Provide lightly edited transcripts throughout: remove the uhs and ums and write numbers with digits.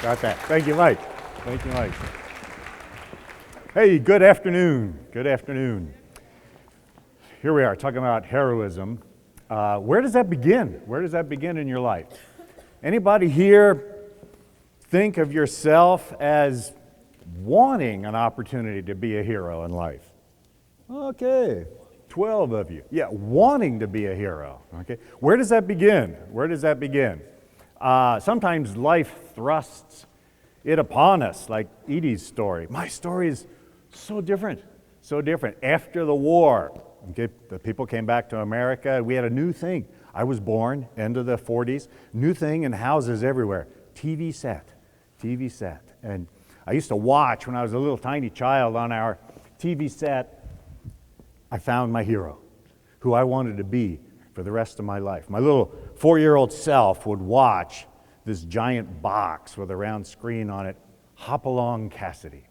Got that. Thank you, Mike. Thank you, Mike. Hey, good afternoon. Good afternoon. Here we are talking about heroism. Where does that begin? Where does that begin in your life? Anybody here think of yourself as wanting an opportunity to be a hero in life? Okay, 12 of you. Yeah, wanting to be a hero. Okay, where does that begin? Where does that begin? Sometimes life thrusts it upon us, like Edie's story. My story is so different, so different. After the war, okay, the people came back to America. We had a new thing. I was born, end of the 40s, new thing in houses everywhere. TV set. And I used to watch when I was a little tiny child on our TV set. I found my hero, who I wanted to be for the rest of my life. My little 4-year-old self would watch this giant box with a round screen on it, Hopalong Cassidy.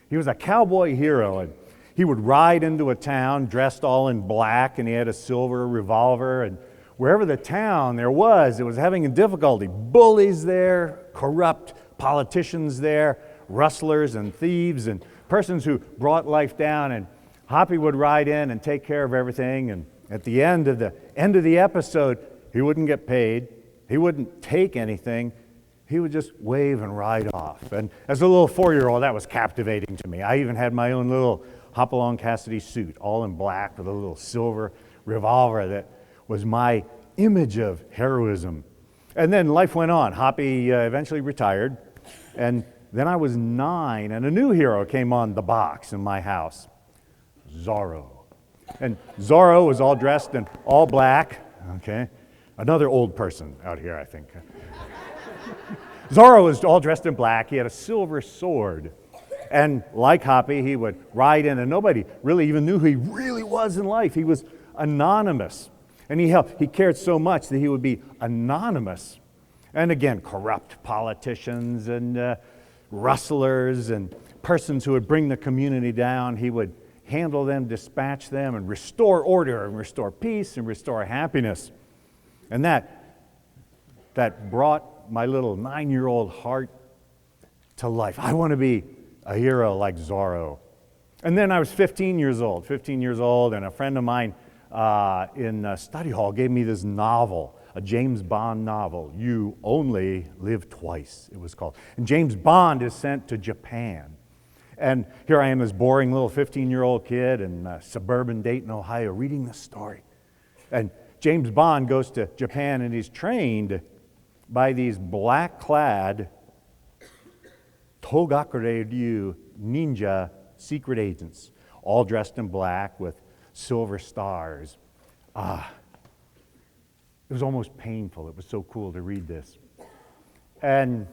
He was a cowboy hero, and he would ride into a town dressed all in black, and he had a silver revolver, and wherever the town there was, it was having a difficulty. Bullies there, corrupt politicians there, rustlers and thieves, and persons who brought life down, and Hoppy would ride in and take care of everything, and at the end of the episode, he wouldn't get paid. He wouldn't take anything. He would just wave and ride off. And as a little 4-year-old, that was captivating to me. I even had my own little Hopalong Cassidy suit, all in black with a little silver revolver that was my image of heroism. And then life went on. Hoppy eventually retired. And then I was 9, and a new hero came on the box in my house, Zorro. And Zorro was all dressed in all black, okay? Another old person out here, I think. Zorro was all dressed in black. He had a silver sword. And like Hoppy, he would ride in, and nobody really even knew who he really was in life. He was anonymous. And he cared so much that he would be anonymous. And again, corrupt politicians and rustlers and persons who would bring the community down, he would handle them, dispatch them, and restore order, and restore peace, and restore happiness. And that brought my little 9-year-old heart to life. I want to be a hero like Zorro. And then I was 15 years old, and a friend of mine in study hall gave me this novel, a James Bond novel, You Only Live Twice, it was called. And James Bond is sent to Japan. And here I am, this boring little 15-year-old kid in suburban Dayton, Ohio, reading this story. And James Bond goes to Japan, and he's trained by these black-clad Togakure-ryu ninja secret agents, all dressed in black with silver stars. It was almost painful. It was so cool to read this. And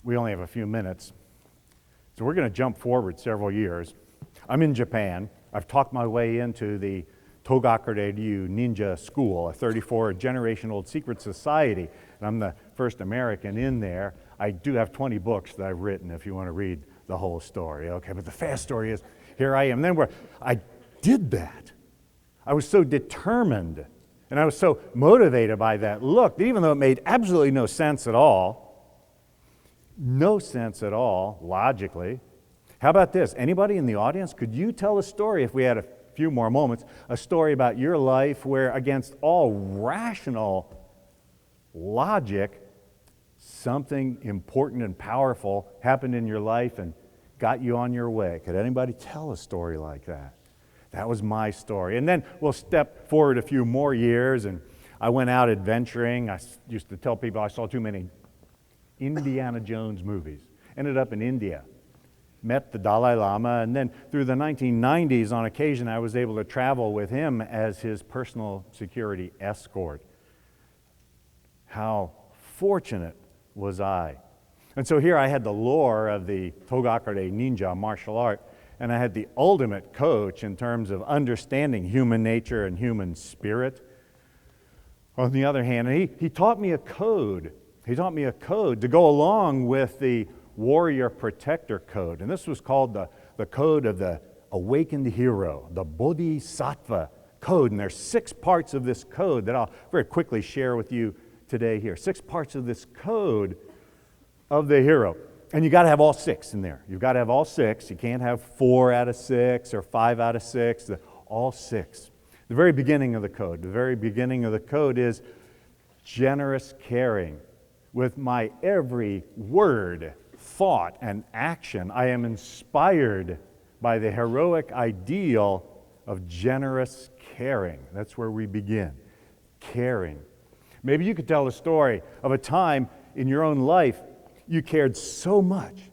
we only have a few minutes. So we're going to jump forward several years. I'm in Japan. I've talked my way into the Togakure-ryu Ninja School, a 34-generation-old secret society, and I'm the first American in there. I do have 20 books that I've written if you want to read the whole story. Okay, but the fast story is, here I am. Then I did that. I was so determined, and I was so motivated by that look, that even though it made absolutely no sense at all, logically. How about this? Anybody in the audience, could you tell a story, if we had a few more moments, a story about your life where against all rational logic, something important and powerful happened in your life and got you on your way? Could anybody tell a story like that? That was my story. And then we'll step forward a few more years, and I went out adventuring. I used to tell people I saw too many Indiana Jones movies. Ended up in India. Met the Dalai Lama, and then through the 1990s, on occasion, I was able to travel with him as his personal security escort. How fortunate was I? And so here I had the lore of the Togakure ninja martial art, and I had the ultimate coach in terms of understanding human nature and human spirit. On the other hand, he taught me a code. He taught me a code to go along with the warrior protector code. And this was called the code of the awakened hero, the bodhisattva code. And there's 6 parts of this code that I'll very quickly share with you today here. 6 parts of this code of the hero. And you got to have all 6 in there. You've got to have all 6. You can't have 4 out of 6 or 5 out of 6. All 6. The very beginning of the code. The very beginning of the code is generous caring. With my every word, thought, and action, I am inspired by the heroic ideal of generous caring. That's where we begin. Caring. Maybe you could tell a story of a time in your own life you cared so much.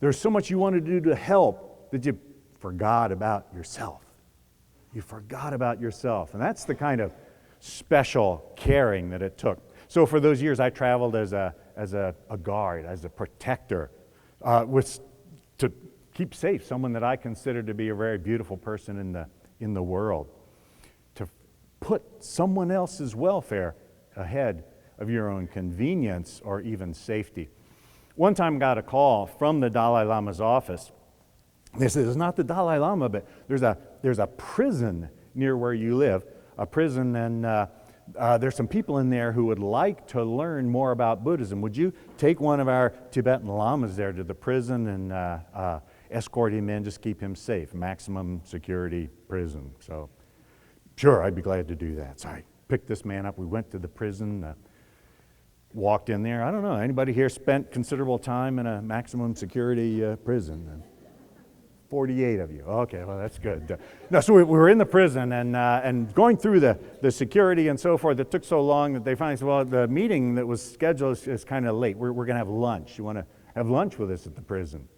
There's so much you wanted to do to help that you forgot about yourself. You forgot about yourself. And that's the kind of special caring that it took. So for those years, I traveled as a guard, as a protector, to keep safe someone that I considered to be a very beautiful person in the world. To put someone else's welfare ahead of your own convenience or even safety. One time I got a call from the Dalai Lama's office. They said, it's not the Dalai Lama, but there's a prison near where you live, a prison, and there's some people in there who would like to learn more about Buddhism. Would you take one of our Tibetan lamas there to the prison and escort him in, just keep him safe, maximum security prison? So, sure, I'd be glad to do that. So I picked this man up. We went to the prison, walked in there. I don't know, anybody here spent considerable time in a maximum security prison? 48 of you. Okay, well, that's good. No, so we were in the prison and going through the security and so forth. It took so long that they finally said, well, the meeting that was scheduled is kind of late. We're going to have lunch. You want to have lunch with us at the prison?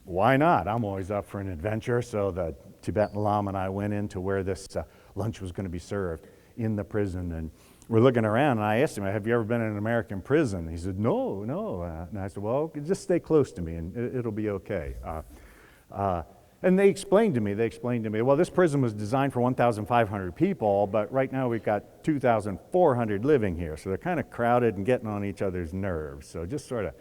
Why not? I'm always up for an adventure. So the Tibetan Lama and I went into where this lunch was going to be served in the prison. And we're looking around, and I asked him, have you ever been in an American prison? He said, no. And I said, well, just stay close to me, and it'll be okay. And they explained to me, well, this prison was designed for 1,500 people, but right now we've got 2,400 living here, so they're kind of crowded and getting on each other's nerves. So just sort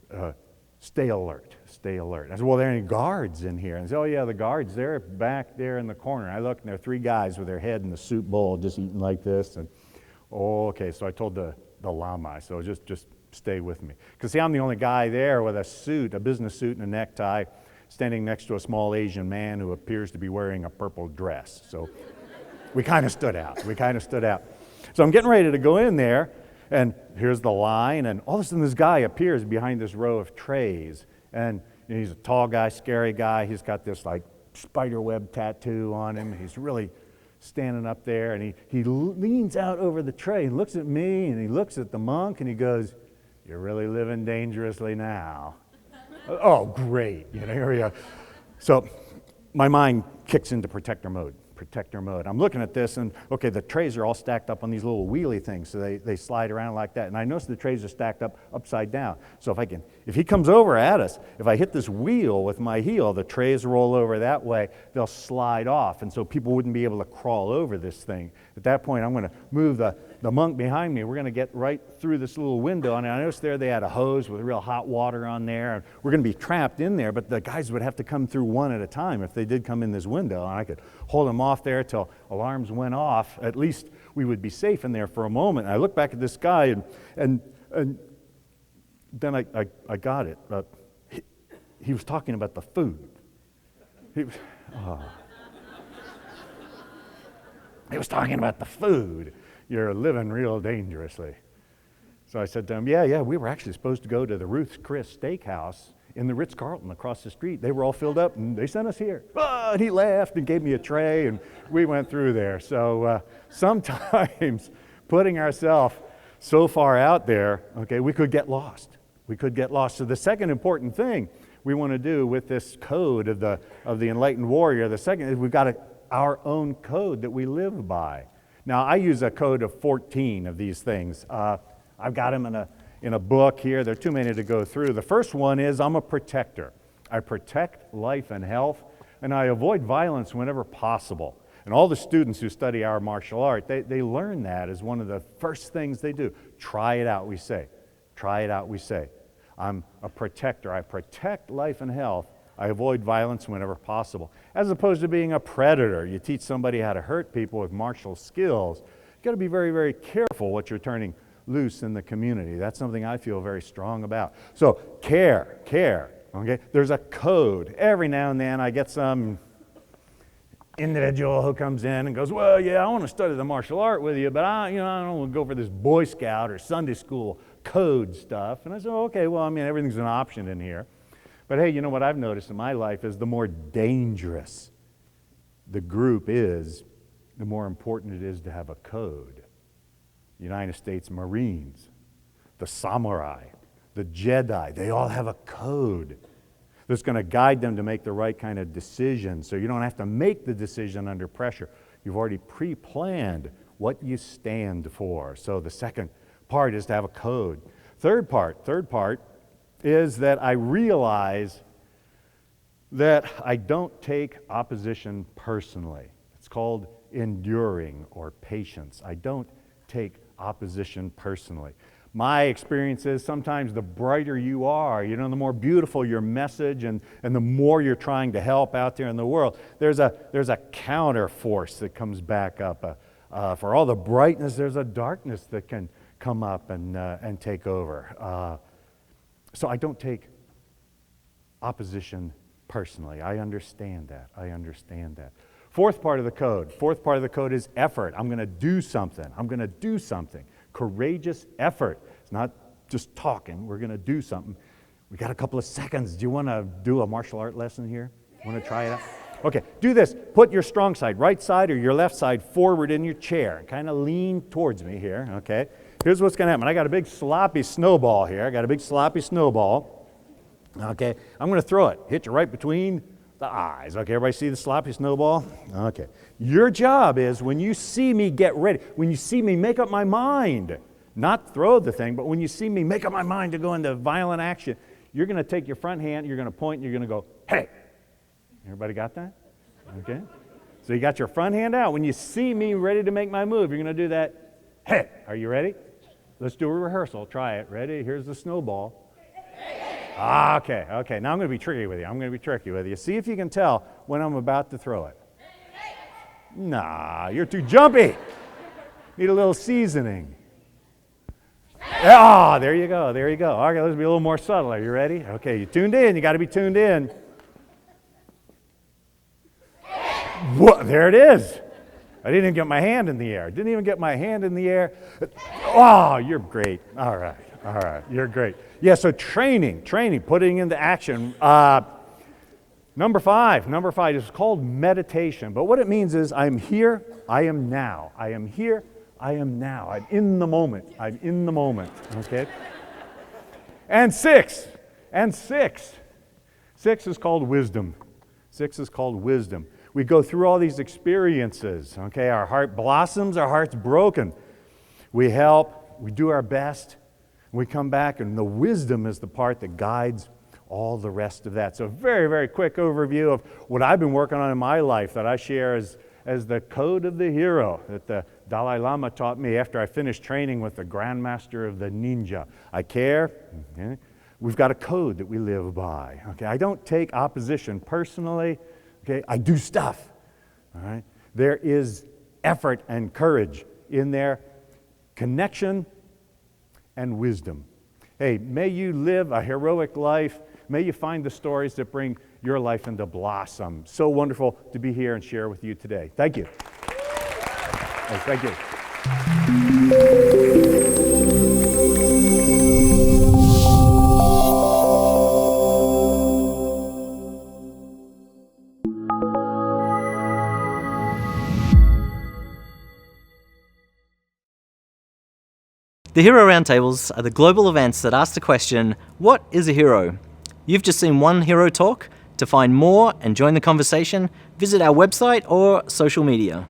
of stay alert. I said, well, are there any guards in here? And they said, oh, yeah, the guards, they're back there in the corner. I looked, and there are 3 guys with their head in the soup bowl just eating like this. And, oh, okay, so I told the Lama, so just stay with me. Because, see, I'm the only guy there with a suit, a business suit and a necktie, standing next to a small Asian man who appears to be wearing a purple dress. So we kind of stood out. So I'm getting ready to go in there, and here's the line, and all of a sudden this guy appears behind this row of trays. And he's a tall guy, scary guy. He's got this like spider web tattoo on him. He's really standing up there, and he leans out over the tray and looks at me, and he looks at the monk, and he goes, "You're really living dangerously now." Oh, great, here we go. So my mind kicks into protector mode. I'm looking at this, and okay, the trays are all stacked up on these little wheelie things, so they slide around like that. And I notice the trays are stacked up upside down. So if he comes over at us, if I hit this wheel with my heel, the trays roll over that way, they'll slide off, and so people wouldn't be able to crawl over this thing. At that point, I'm going to move the monk behind me. We're going to get right through this little window, and I noticed there they had a hose with real hot water on there, and we're going to be trapped in there, but the guys would have to come through one at a time if they did come in this window, and I could hold them off there till alarms went off. At least we would be safe in there for a moment. And I look back at this guy, and then I got it. He was talking about the food. He was talking about the food. You're living real dangerously. So I said to him, yeah, we were actually supposed to go to the Ruth's Chris Steakhouse in the Ritz-Carlton across the street. They were all filled up, and they sent us here. Oh, and he laughed and gave me a tray, and we went through there. So sometimes putting ourselves so far out there, okay, we could get lost. So the second important thing we want to do with this code of the enlightened warrior, the second is we've got our own code that we live by. Now, I use a code of 14 of these things. I've got them in a book here. There are too many to go through. The first one is I'm a protector. I protect life and health, and I avoid violence whenever possible. And all the students who study our martial art, they learn that as one of the first things they do. Try it out, we say. I'm a protector. I protect life and health. I avoid violence whenever possible. As opposed to being a predator. You teach somebody how to hurt people with martial skills. You've got to be very, very careful what you're turning loose in the community. That's something I feel very strong about. So care, okay? There's a code. Every now and then I get some individual who comes in and goes, well, yeah, I want to study the martial art with you, but I don't want to go for this Boy Scout or Sunday school code stuff. And I said, okay, well, I mean, everything's an option in here. But hey, you know what I've noticed in my life is the more dangerous the group is, the more important it is to have a code. United States Marines, the samurai, the Jedi, they all have a code that's going to guide them to make the right kind of decision, so you don't have to make the decision under pressure. You've already pre-planned what you stand for. So the second part is to have a code. Third part is that I realize that I don't take opposition personally. It's called enduring or patience. I don't take opposition personally. My experience is sometimes the brighter you are, the more beautiful your message and the more you're trying to help out there in the world, there's a counter force that comes back up. For all the brightness, there's a darkness that can come up and take over. So I don't take opposition personally. I understand that. Fourth part of the code is effort. I'm going to do something. Courageous effort. It's not just talking. We're going to do something. We got a couple of seconds. Do you want to do a martial art lesson here? Want to try it out? Okay, do this. Put your strong side, right side or your left side, forward in your chair. Kind of lean towards me here, okay? Here's what's going to happen. I got a big sloppy snowball here. Okay, I'm going to throw it. Hit you right between the eyes. Okay, everybody see the sloppy snowball? Okay. Your job is when you see me get ready, when you see me make up my mind, not throw the thing, but when you see me make up my mind to go into violent action, you're going to take your front hand, you're going to point, and you're going to go, hey. Everybody got that? Okay. So you got your front hand out. When you see me ready to make my move, you're going to do that, hey. Are you ready? Let's do a rehearsal. Try it. Ready? Here's the snowball. Okay. Now I'm going to be tricky with you. See if you can tell when I'm about to throw it. Nah, you're too jumpy. Need a little seasoning. Ah, there you go. Okay, let's be a little more subtle. Are you ready? Okay, you tuned in. You got to be tuned in. What? There it is. I didn't even get my hand in the air. Oh, you're great. All right. You're great. Yeah, so training, putting into action. Number five is called meditation. But what it means is I'm here, I am now. I am here, I am now. I'm in the moment. Okay? And six is called wisdom. We go through all these experiences, okay? Our heart blossoms, our heart's broken. We help, we do our best, we come back, and the wisdom is the part that guides all the rest of that. So very, very quick overview of what I've been working on in my life that I share as the code of the hero that the Dalai Lama taught me after I finished training with the Grandmaster of the Ninja. I care. Okay? We've got a code that we live by. Okay? I don't take opposition personally. Okay? I do stuff. All right? There is effort and courage in there, connection and wisdom. Hey, may you live a heroic life. May you find the stories that bring your life into blossom. So wonderful to be here and share with you today. Thank you. Thank you. The Hero Roundtables are the global events that ask the question, what is a hero? You've just seen one hero talk. To find more and join the conversation, visit our website or social media.